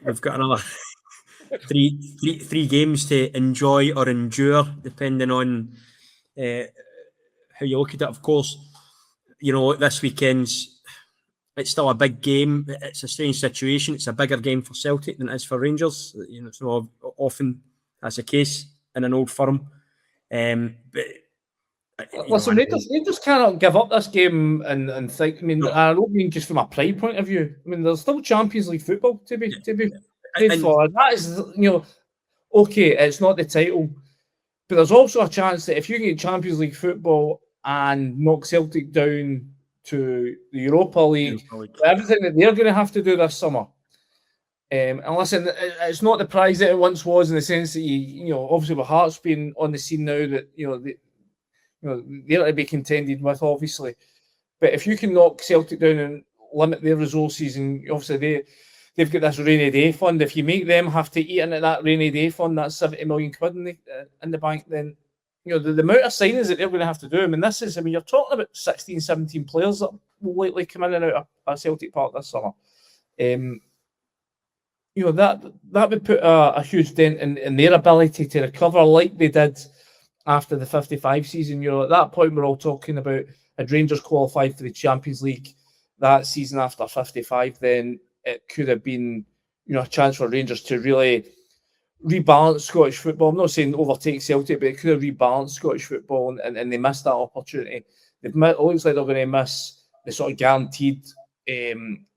we've got another three games to enjoy or endure, depending on how you look at it. Of course, this weekend's it's still a big game. It's a strange situation. It's a bigger game for Celtic than it is for Rangers. It's not often that's the case in an old firm. But listen, Rangers cannot give up this game and think. I mean, I don't mean just from a pride point of view. I mean, there's still Champions League football to be paid for. That is, okay, it's not the title, but there's also a chance that if you get Champions League football and knock Celtic down to the Europa League, everything that they're going to have to do this summer. And listen, it's not the prize that it once was, in the sense that obviously with Hearts being on the scene now, that they're to be contended with, obviously. But if you can knock Celtic down and limit their resources, and obviously they've got this rainy day fund. If you make them have to eat into that rainy day fund, that's 70 million quid in the bank, then the amount of signings that they're going to have to do. I mean, you're talking about 16, 17 players that will likely come in and out of Celtic Park this summer. That would put a huge dent in their ability to recover, like they did after the 55 season. At that point, we're all talking about, had Rangers qualified for the Champions League that season after 55, then it could have been a chance for Rangers to really rebalance Scottish football. I'm not saying overtake Celtic, but it could have rebalanced Scottish football, and they missed that opportunity. It looks like they're going to miss the sort of guaranteed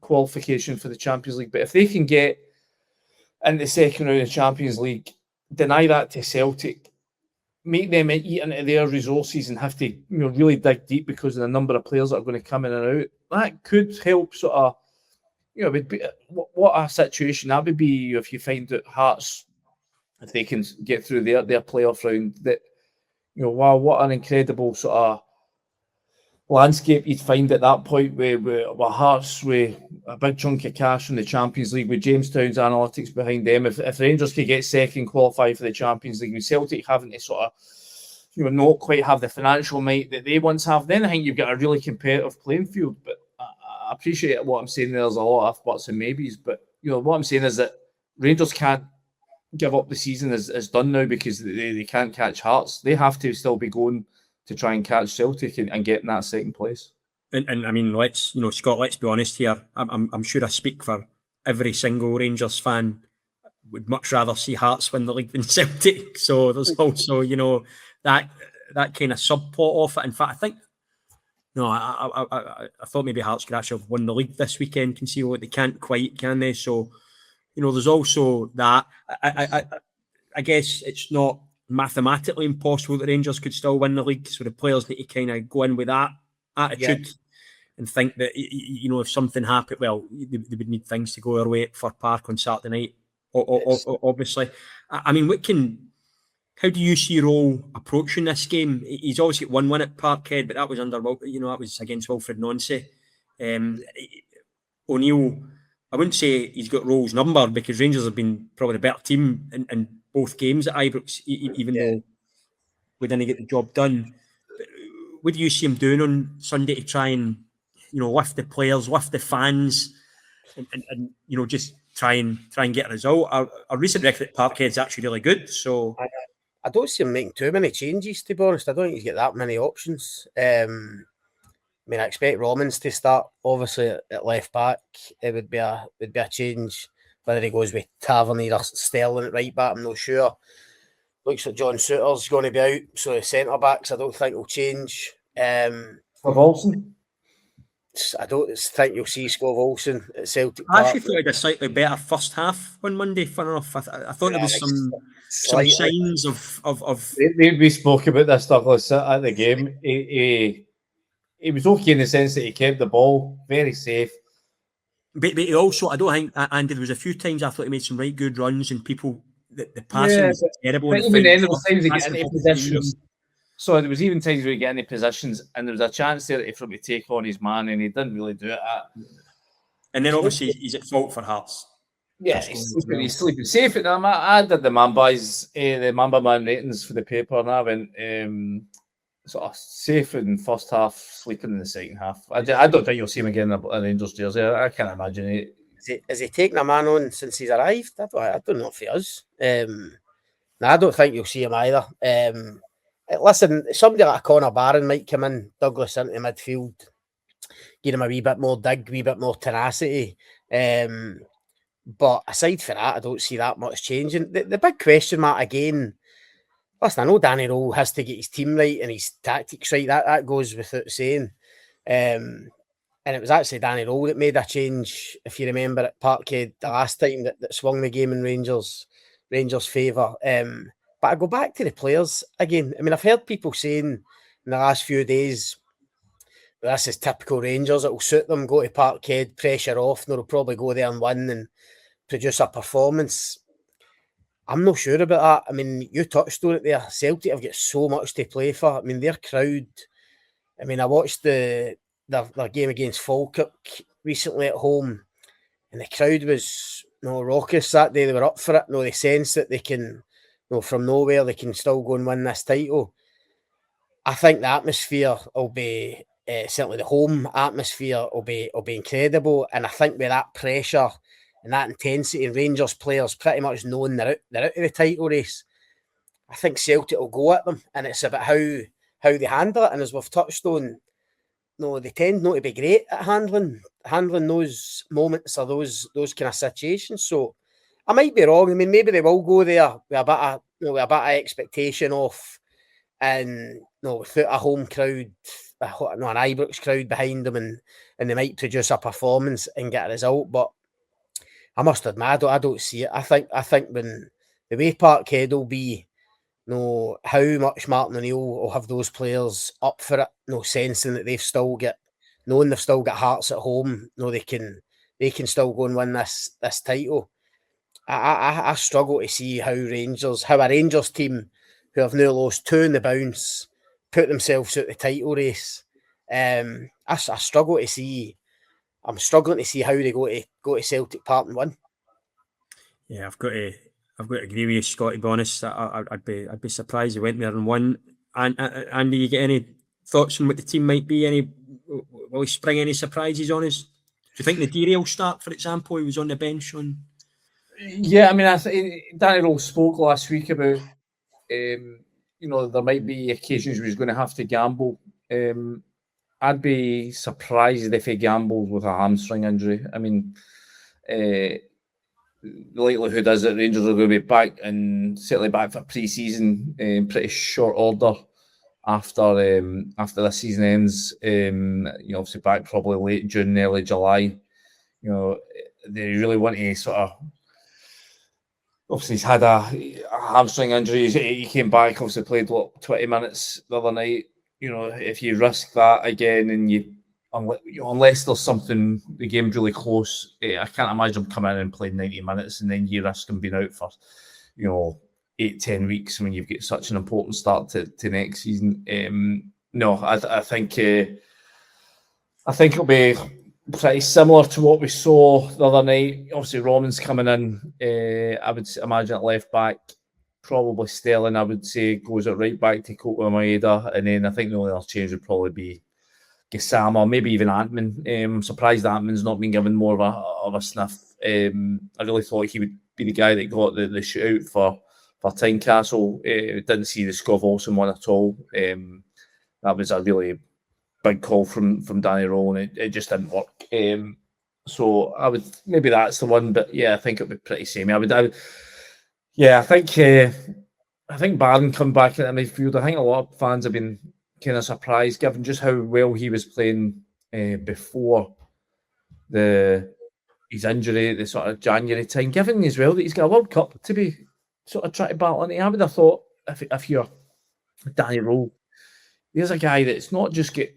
qualification for the Champions League. But if they can get in the second round of the Champions League, deny that to Celtic, make them eat into their resources and have to really dig deep because of the number of players that are going to come in and out, that could help sort of, what a situation that would be if you find that Hearts, if they can get through their playoff round, that, wow, what an incredible sort of landscape you'd find at that point with Hearts with a big chunk of cash from the Champions League, with Jamestown's analytics behind them. If Rangers could get second, qualify for the Champions League, with Celtic having to sort of not quite have the financial might that they once have, then I think you've got a really competitive playing field. But I appreciate what I'm saying. There's a lot of buts and maybes, but what I'm saying is that Rangers can't give up the season as done now because they can't catch Hearts. They have to still be going to try and catch Celtic and get in that second place. And I mean, Scott, let's be honest here. I'm sure I speak for every single Rangers fan. Would much rather see Hearts win the league than Celtic. So there's also, that kind of subplot of it. In fact, I think, I thought maybe Hearts could actually have won the league this weekend. Can see what they can't quite, can they? So, there's also that. I guess it's not mathematically impossible that Rangers could still win the league. So the players need to kind of go in with that attitude and think that, if something happened, well, they would need things to go their way for Park on Saturday night. Obviously, I mean, how do you see Rowe approaching this game? He's obviously got 1-1 at Parkhead, but that was that was against Wilfred Nonce. O'Neill, I wouldn't say he's got Rowe's number because Rangers have been probably the better team in both games at Ibrox, even though we didn't get the job done. But what do you see him doing on Sunday to try and lift the players, lift the fans, and just try and get a result? Our recent record at Parkhead is actually really good. So I don't see him making too many changes, to be honest. I don't think he's got that many options. I expect Romans to start, obviously, at left back. It would be a change. Whether he goes with Tavernier or Sterling at right back, I'm not sure. Looks like John Souttar's going to be out, so the centre backs I don't think will change. For Olsen? I don't think you'll see Scott Olsen at Celtic Park. I actually thought he had a slightly better first half on Monday. Fun enough, I thought there was some signs of. We spoke about this, Douglas, at the game. He was okay in the sense that he kept the ball very safe. But he also, I don't think, Andy, there was a few times I thought he made some right good runs and people, the passing was terrible. But even then, there was times he got into positions. So there was even times where he got into positions and there was a chance there for him to take on his man and he didn't really do it. And then obviously he's at fault for Hearts. Yeah, he's sleeping safe at them. I did the Mamba Man ratings for the paper and I went sort of safe in the first half, sleeping in the second half. I don't think you'll see him again in a Rangers jersey. I can't imagine it. Has he taken a man on since he's arrived? I don't know if he has. No, I don't think you'll see him either. Listen, somebody like a Conor Barron might come in, Douglas into midfield, give him a wee bit more dig, wee bit more tenacity. But aside from that, I don't see that much changing. The big question mark again, listen, I know Danny Rowe has to get his team right and his tactics right. That goes without saying. And it was actually Danny Rowe that made a change, if you remember, at Parkhead the last time that swung the game in Rangers' favour. But I go back to the players again. I mean, I've heard people saying in the last few days, well, this is typical Rangers. It will suit them, go to Parkhead, pressure off, and they'll probably go there and win and produce a performance. I'm not sure about that. I mean, you touched on it there. Celtic have got so much to play for. I mean, their crowd. I mean, I watched their game against Falkirk recently at home, and the crowd was raucous that day. They were up for it. They sense that they can, from nowhere, they can still go and win this title. I think the atmosphere will be certainly the home atmosphere will be incredible, and I think with that pressure and that intensity, and Rangers players pretty much knowing they're out of the title race, I think Celtic will go at them, and it's about how they handle it. And as we've touched on, they tend not to be great at handling those moments or those kind of situations. So I might be wrong. I mean, maybe they will go there with a bit of expectation off, and without a home crowd, an Ibrox crowd behind them, and they might produce a performance and get a result. But I must admit, I don't see it. I think when the way Parkhead will be, how much Martin O'Neill will have those players up for it, sensing that knowing they've still got hearts at home, they can still go and win this title. I struggle to see how a Rangers team who have now lost 2 in the bounce put themselves out the title race. I struggle to see. I'm struggling to see how they go to Celtic Park and win. Yeah, I've got to agree with you, Scott. To be honest, I'd be surprised they went there and won. And Andy, you get any thoughts on what the team might be? Will he spring any surprises on us? Do you think the Deary will start, for example? He was on the bench on. Yeah, I mean, I think Danny Rowe spoke last week about there might be occasions where he's going to have to gamble. I'd be surprised if he gambled with a hamstring injury. I mean, the likelihood is that Rangers are going to be back, and certainly back for pre-season in pretty short order after this season ends. Obviously back probably late June, early July. They really want to sort of. Obviously, he's had a hamstring injury. He came back, obviously played 20 minutes the other night. If you risk that again, and unless there's something, the game's really close, I can't imagine him coming in and playing 90 minutes and then you risk him being out for, 8-10 weeks when you've got such an important start to next season. I think it'll be pretty similar to what we saw the other night. Obviously, Roman's coming in. I would imagine at left back. Probably Sterling, I would say, goes at right back to Kota Maeda. And then I think the only other change would probably be Gassama, maybe even Antman. I'm surprised Antman's not been given more of a sniff. I really thought he would be the guy that got the shootout for Tynecastle. Didn't see the Scov Olsen one at all. That was a really big call from Danny Rowe, and it just didn't work. So I would, maybe that's the one, but yeah, I think it would be pretty samey. I think Barron come back into midfield. I think a lot of fans have been kind of surprised, given just how well he was playing before his injury at the sort of January time, given as well that he's got a World Cup to be sort of trying to battle into. I would have thought if you're Danny Rowe, there's a guy that's not just get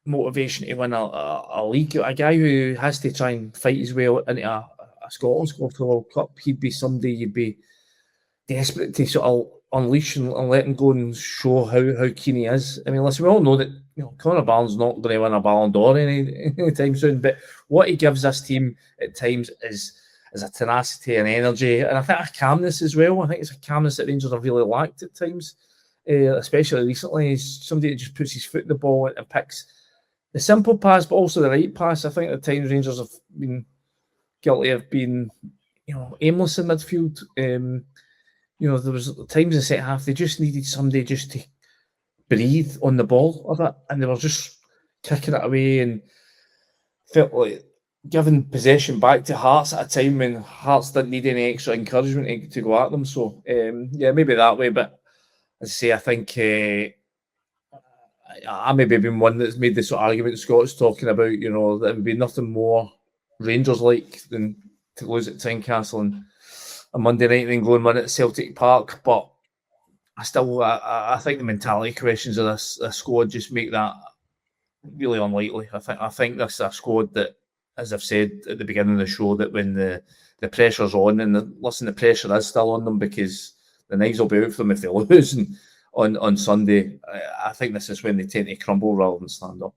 motivation to win a league, a guy who has to try and fight his way into a Scotland squad for the World Cup. He'd be somebody you'd be desperate to sort of unleash and let him go and show how keen he is. I mean, listen, we all know that Conor Barron's not going to win a Ballon d'Or anytime soon, but what he gives this team at times is a tenacity and energy, and I think a calmness as well. I think it's a calmness that Rangers have really lacked at times, especially recently. He's somebody that just puts his foot in the ball and picks the simple pass, but also the right pass. I think at times Rangers have been guilty of being, aimless in midfield. There was times in the second half they just needed somebody just to breathe on the ball a bit, and they were just kicking it away and felt like giving possession back to Hearts at a time when Hearts didn't need any extra encouragement to go at them. So, maybe that way. But as I say, I think I maybe been one that's made this sort of argument Scott's talking about, that it would be nothing more Rangers-like than to lose at Tynecastle on a Monday night and then go and win at Celtic Park. But I think the mentality questions of this squad just make that really unlikely. I think this is a squad that, as I've said at the beginning of the show, that when the pressure's on, and the pressure is still on them because the knives will be out for them if they lose on Sunday. I think this is when they tend to crumble rather than stand up.